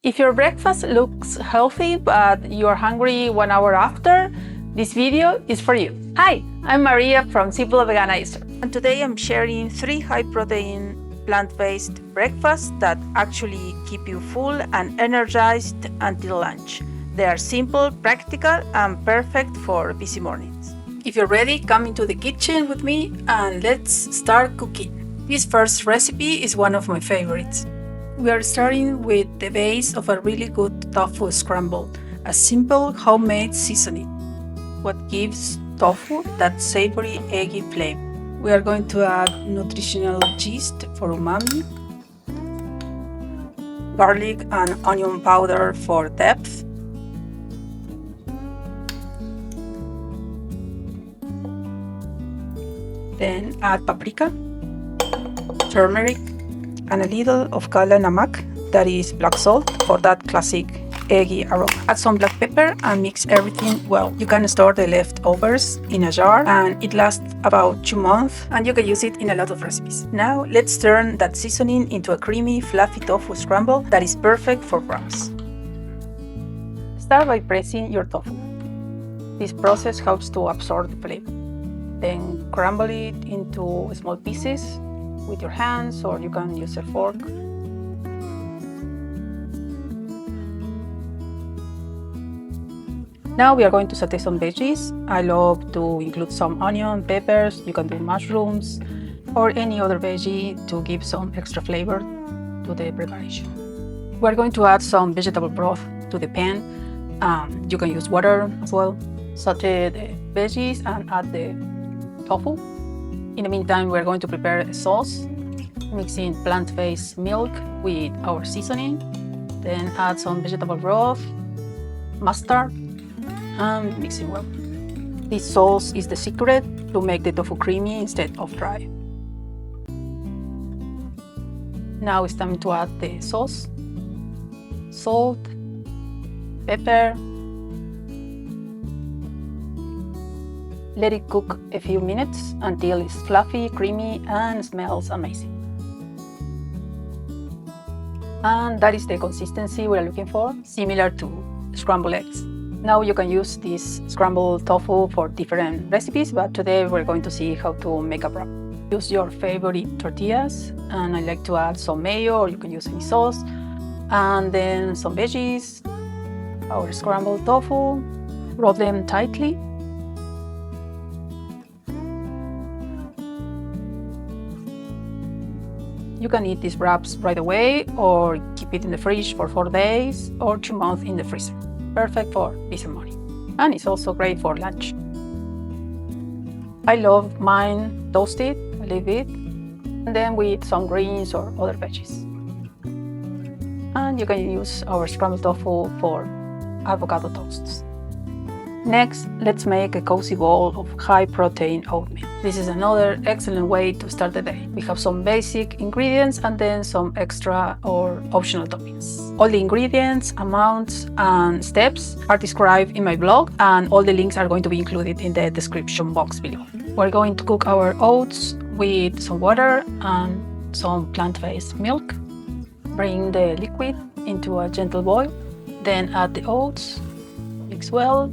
If your breakfast looks healthy but you're hungry 1 hour after, this video is for you. Hi, I'm Maria from Simple Veganizer, and today I'm sharing 3 high-protein plant-based breakfasts that actually keep you full and energized until lunch. They are simple, practical, and perfect for busy mornings. If you're ready, come into the kitchen with me and let's start cooking. This first recipe is one of my favorites. We are starting with the base of a really good tofu scramble, a simple homemade seasoning. What gives tofu that savory, eggy flavor. We are going to add nutritional yeast for umami, garlic and onion powder for depth, then add paprika, turmeric, and a little of kala namak, that is black salt, for that classic eggy aroma. Add some black pepper and mix everything well. You can store the leftovers in a jar and it lasts about 2 months and you can use it in a lot of recipes. Now let's turn that seasoning into a creamy, fluffy tofu scramble that is perfect for wraps. Start by pressing your tofu. This process helps to absorb the flavor. Then crumble it into small pieces with your hands, or you can use a fork. Now we are going to saute some veggies. I love to include some onion, peppers, you can do mushrooms, or any other veggie to give some extra flavor to the preparation. We are going to add some vegetable broth to the pan. You can use water as well. Saute the veggies and add the tofu. In the meantime, we're going to prepare a sauce, mixing plant-based milk with our seasoning, then add some vegetable broth, mustard, and mix it well. This sauce is the secret to make the tofu creamy instead of dry. Now it's time to add the sauce, salt, pepper. Let it cook a few minutes until it's fluffy, creamy, and smells amazing. And that is the consistency we're looking for, similar to scrambled eggs. Now you can use this scrambled tofu for different recipes, but today we're going to see how to make a wrap. Use your favorite tortillas, and I like to add some mayo, or you can use any sauce, and then some veggies, our scrambled tofu, roll them tightly. You can eat these wraps right away or keep it in the fridge for 4 days or 2 months in the freezer. Perfect for busy morning. And it's also great for lunch. I love mine toasted a little bit, and then with some greens or other veggies. And you can use our scrambled tofu for avocado toasts. Next, let's make a cozy bowl of high-protein oatmeal. This is another excellent way to start the day. We have some basic ingredients and then some extra or optional toppings. All the ingredients, amounts, and steps are described in my blog, and all the links are going to be included in the description box below. We're going to cook our oats with some water and some plant-based milk. Bring the liquid into a gentle boil, then add the oats, mix well.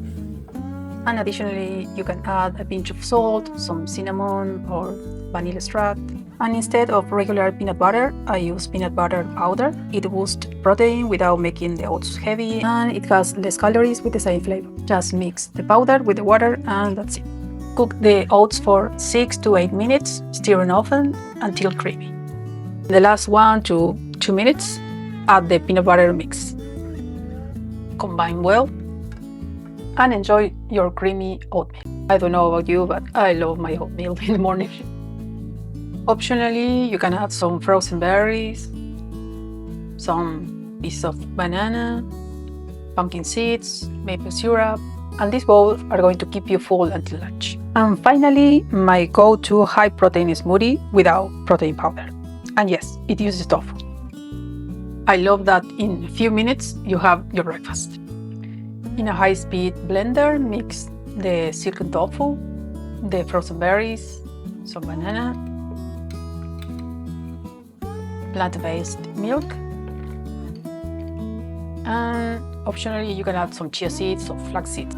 And additionally, you can add a pinch of salt, some cinnamon or vanilla extract. And instead of regular peanut butter, I use peanut butter powder. It boosts protein without making the oats heavy, and it has less calories with the same flavor. Just mix the powder with the water and that's it. Cook the oats for 6 to 8 minutes, stirring often until creamy. In the last 1 to 2 minutes, add the peanut butter mix. Combine well and enjoy your creamy oatmeal. I don't know about you, but I love my oatmeal in the morning. Optionally, you can add some frozen berries, some pieces of banana, pumpkin seeds, maple syrup, and these both are going to keep you full until lunch. And finally, my go-to high-protein smoothie without protein powder. And yes, it uses tofu. I love that in a few minutes you have your breakfast. In a high-speed blender, mix the silken tofu, the frozen berries, some banana, plant-based milk, And optionally, you can add some chia seeds or flax seeds.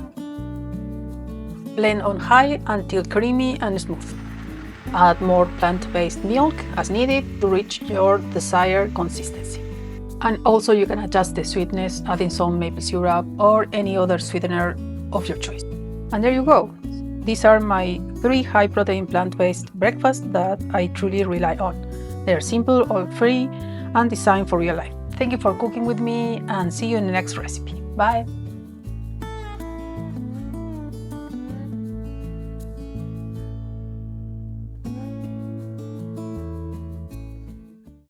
Blend on high until creamy and smooth. Add more plant-based milk as needed to reach your desired consistency. And also you can adjust the sweetness, adding some maple syrup or any other sweetener of your choice. And there you go. These are my 3 high-protein plant-based breakfasts that I truly rely on. They are simple, oil-free, and designed for real life. Thank you for cooking with me, and see you in the next recipe. Bye!